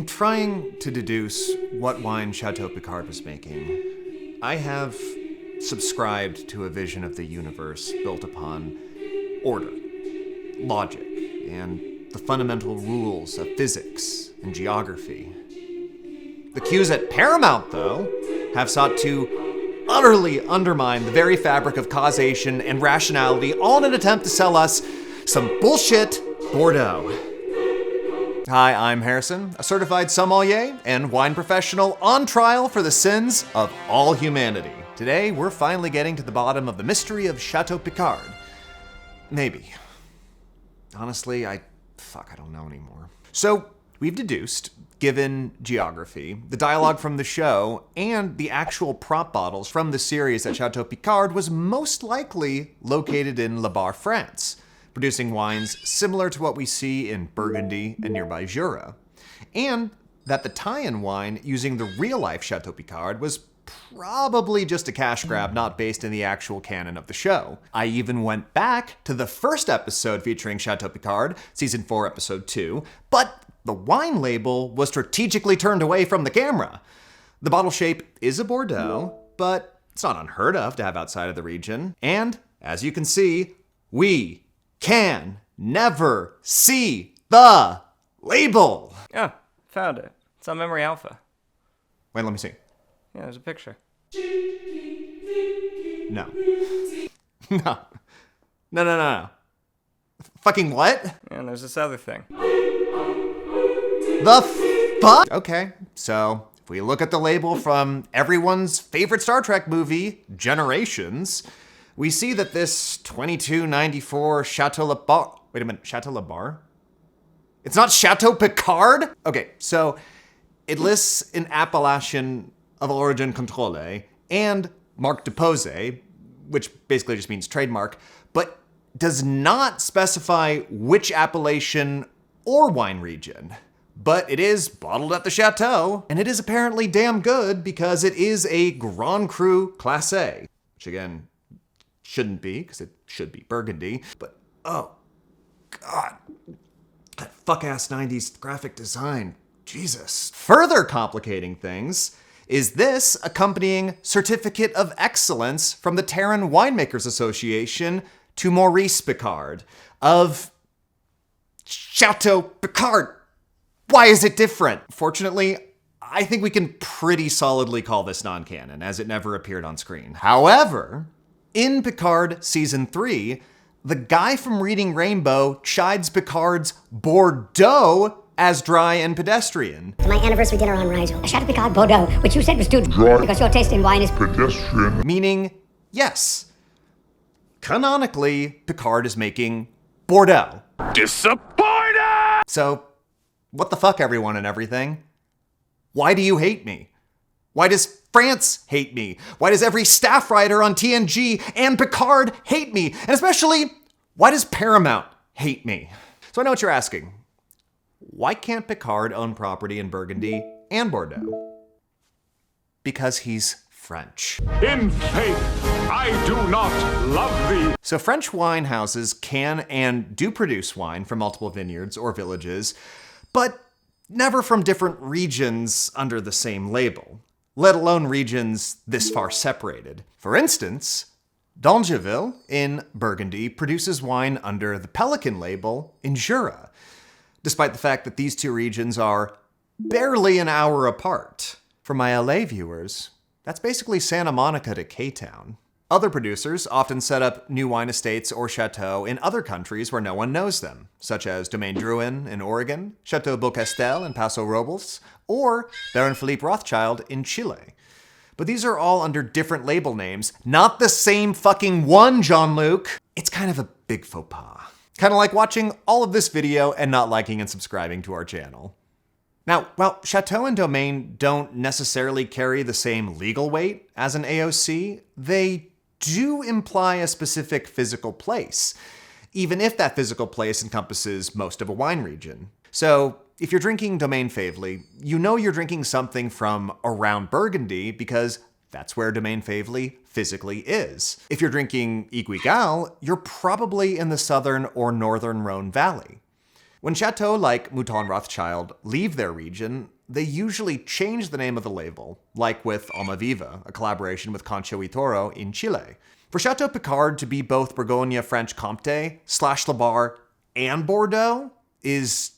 In trying to deduce what wine Chateau Picard was making, I have subscribed to a vision of the universe built upon order, logic, and the fundamental rules of physics and geography. The cues at Paramount, though, have sought to utterly undermine the very fabric of causation and rationality, all in an attempt to sell us some bullshit Bordeaux. Hi, I'm Harrison, a certified sommelier and wine professional on trial for the sins of all humanity. Today, we're finally getting to the bottom of the mystery of Chateau Picard. Maybe. Honestly, I don't know anymore. So, we've deduced, given geography, the dialogue from the show, and the actual prop bottles from the series that Chateau Picard was most likely located in Le Bar, France, producing wines similar to what we see in Burgundy and nearby Jura, and that the tie-in wine using the real-life Chateau Picard was probably just a cash grab not based in the actual canon of the show. I even went back to the first episode featuring Chateau Picard, season 4, episode 2, but the wine label was strategically turned away from the camera. The bottle shape is a Bordeaux, but it's not unheard of to have outside of the region, and as you can see, we can never see the label. Yeah, found it. It's on Memory Alpha. Wait, let me see. Yeah, there's a picture. No. No. Fucking what? Yeah, and there's this other thing. The fuck? Okay, so if we look at the label from everyone's favorite Star Trek movie, Generations, we see that this 2294 Chateau Le Bar... Wait a minute, Chateau Le Bar? It's not Chateau Picard? Okay, so it lists an appellation of origin contrôlée and marque déposée, which basically just means trademark, but does not specify which appellation or wine region. But it is bottled at the Chateau, and it is apparently damn good because it is a Grand Cru Class A, which again, shouldn't be, because it should be Burgundy, but oh, God, that fuck-ass 90s graphic design, Jesus. Further complicating things is this accompanying Certificate of Excellence from the Terran Winemakers Association to Maurice Picard of Chateau Picard. Why is it different? Fortunately, I think we can pretty solidly call this non-canon, as it never appeared on screen. However, in Picard Season 3, the guy from Reading Rainbow chides Picard's Bordeaux as dry and pedestrian. My anniversary dinner on Rigel. A Chateau Picard Bordeaux, which you said was too dry because your taste in wine is pedestrian. Meaning, yes, canonically, Picard is making Bordeaux. Disappointed! So, what the fuck, everyone and everything? Why do you hate me? Why does France hate me? Why does every staff writer on TNG and Picard hate me? And especially, why does Paramount hate me? So I know what you're asking. Why can't Picard own property in Burgundy and Bordeaux? Because he's French. In faith, I do not love thee. So French wine houses can and do produce wine from multiple vineyards or villages, but never from different regions under the same label, let alone regions this far separated. For instance, D'Angeville in Burgundy produces wine under the Pelican label in Jura, despite the fact that these two regions are barely an hour apart. For my LA viewers, that's basically Santa Monica to K-Town. Other producers often set up new wine estates or chateaux in other countries where no one knows them, such as Domaine Drouhin in Oregon, Chateau Beaucastel in Paso Robles, or Baron Philippe Rothschild in Chile. But these are all under different label names, not the same fucking one, Jean-Luc. It's kind of a big faux pas. Kind of like watching all of this video and not liking and subscribing to our channel. Now, while Chateau and Domaine don't necessarily carry the same legal weight as an AOC, they do imply a specific physical place, even if that physical place encompasses most of a wine region. So, if you're drinking Domaine Favely, you know you're drinking something from around Burgundy because that's where Domaine Favely physically is. If you're drinking Iguigal, you're probably in the southern or northern Rhone Valley. When chateaux like Mouton Rothschild leave their region, they usually change the name of the label, like with Almaviva, a collaboration with Concha y Toro in Chile. For Chateau Picard to be both Bourgogne-Franche-Comté / Le Bar and Bordeaux is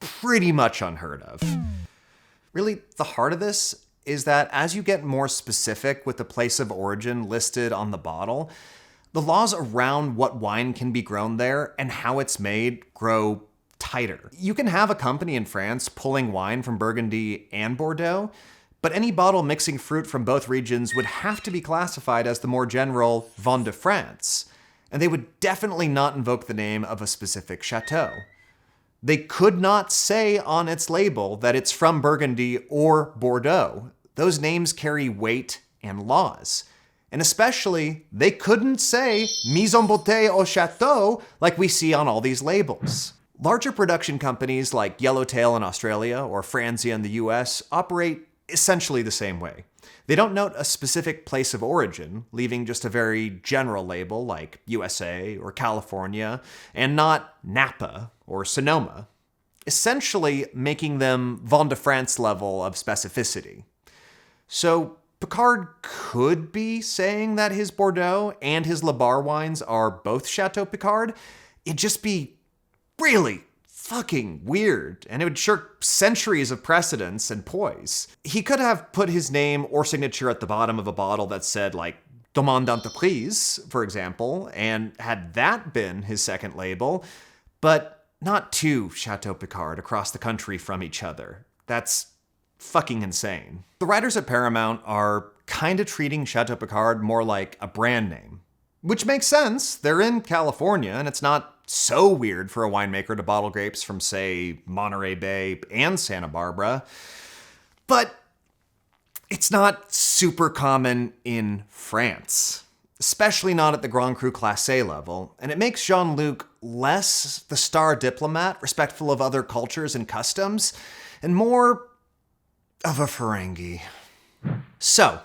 pretty much unheard of. Really, the heart of this is that as you get more specific with the place of origin listed on the bottle, the laws around what wine can be grown there and how it's made grow tighter. You can have a company in France pulling wine from Burgundy and Bordeaux, but any bottle mixing fruit from both regions would have to be classified as the more general Vin de France, and they would definitely not invoke the name of a specific chateau. They could not say on its label that it's from Burgundy or Bordeaux. Those names carry weight and laws. And especially, they couldn't say mise en bouteille au chateau like we see on all these labels. Larger production companies like Yellowtail in Australia or Franzia in the US operate essentially the same way. They don't note a specific place of origin, leaving just a very general label like USA or California, and not Napa or Sonoma, essentially making them Vin de France level of specificity. So Picard could be saying that his Bordeaux and his Le Bar wines are both Chateau Picard. It'd just be really fucking weird, and it would shirk centuries of precedence and poise. He could have put his name or signature at the bottom of a bottle that said, like, Demande d'entreprise, for example, and had that been his second label, but not two Chateau Picard across the country from each other. That's fucking insane. The writers at Paramount are kind of treating Chateau Picard more like a brand name, which makes sense. They're in California, and it's not so weird for a winemaker to bottle grapes from, say, Monterey Bay and Santa Barbara. But it's not super common in France, especially not at the Grand Cru Classé level, and it makes Jean-Luc less the star diplomat, respectful of other cultures and customs, and more of a Ferengi. So,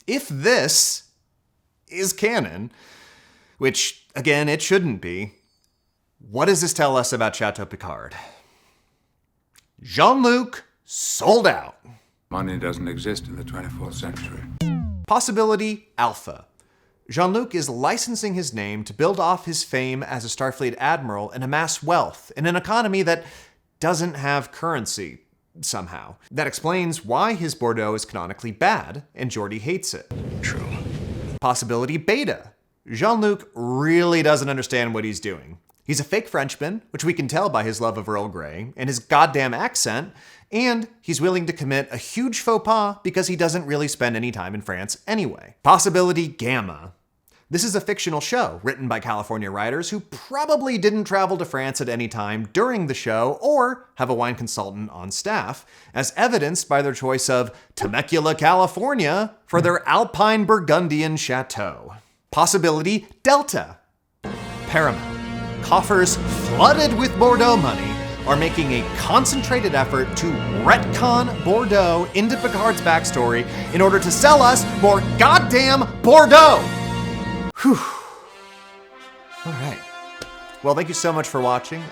if this is canon, which, again, it shouldn't be, what does this tell us about Chateau Picard? Jean-Luc sold out. Money doesn't exist in the 24th century. Possibility Alpha. Jean-Luc is licensing his name to build off his fame as a Starfleet admiral and amass wealth in an economy that doesn't have currency, somehow. That explains why his Bordeaux is canonically bad and Geordi hates it. True. Possibility Beta. Jean-Luc really doesn't understand what he's doing. He's a fake Frenchman, which we can tell by his love of Earl Grey and his goddamn accent, and he's willing to commit a huge faux pas because he doesn't really spend any time in France anyway. Possibility Gamma. This is a fictional show written by California writers who probably didn't travel to France at any time during the show or have a wine consultant on staff, as evidenced by their choice of Temecula, California for their Alpine Burgundian chateau. Possibility Delta. Paramount, coffers flooded with Bordeaux money, are making a concentrated effort to retcon Bordeaux into Picard's backstory in order to sell us more goddamn Bordeaux! Whew. All right. Well, thank you so much for watching.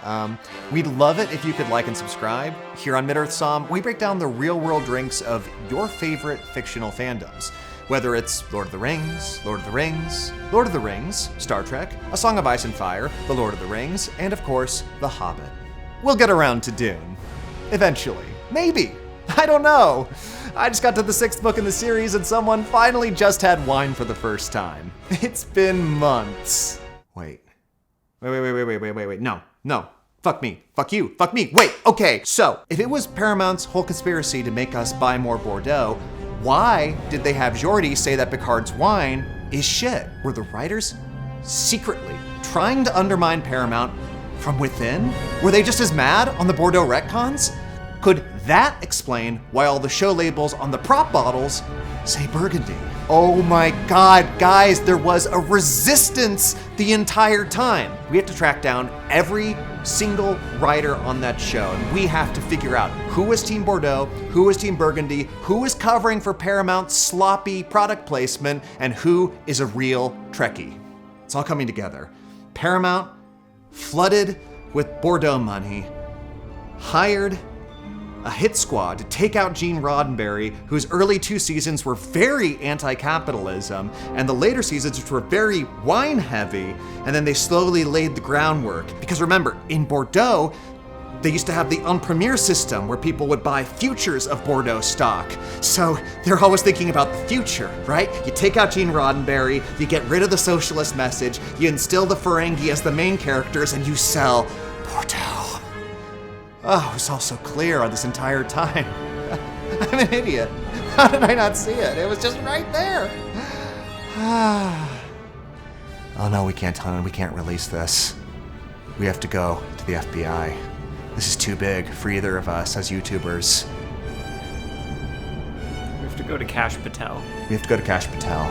We'd love it if you could like and subscribe. Here on Mid-Earth Somm, we break down the real-world drinks of your favorite fictional fandoms. Whether it's Lord of the Rings, Lord of the Rings, Lord of the Rings, Star Trek, A Song of Ice and Fire, The Lord of the Rings, and of course, The Hobbit. We'll get around to Dune. Eventually. Maybe. I don't know. I just got to the 6th book in the series and someone finally just had wine for the first time. It's been months. Wait. No. Fuck me. Fuck you. Fuck me. Wait, okay. So, if it was Paramount's whole conspiracy to make us buy more Bordeaux, why did they have Geordi say that Picard's wine is shit? Were the writers secretly trying to undermine Paramount from within? Were they just as mad on the Bordeaux retcons? Could that explain why all the show labels on the prop bottles say Burgundy? Oh my God, guys, there was a resistance the entire time. We have to track down every single writer on that show, and we have to figure out who was Team Bordeaux, who was Team Burgundy, who was covering for Paramount's sloppy product placement, and who is a real Trekkie. It's all coming together. Paramount, flooded with Bordeaux money, hired a hit squad to take out Gene Roddenberry, whose early 2 seasons were very anti-capitalism, and the later seasons which were very wine-heavy, and then they slowly laid the groundwork. Because remember, in Bordeaux, they used to have the en premier system where people would buy futures of Bordeaux stock. So they're always thinking about the future, right? You take out Gene Roddenberry, you get rid of the socialist message, you instill the Ferengi as the main characters, and you sell Bordeaux. Oh, it was all so clear this entire time. I'm an idiot. How did I not see it? It was just right there. Oh no, we can't tell him. We can't release this. We have to go to the FBI. This is too big for either of us as YouTubers. We have to go to Cash Patel. We have to go to Cash Patel.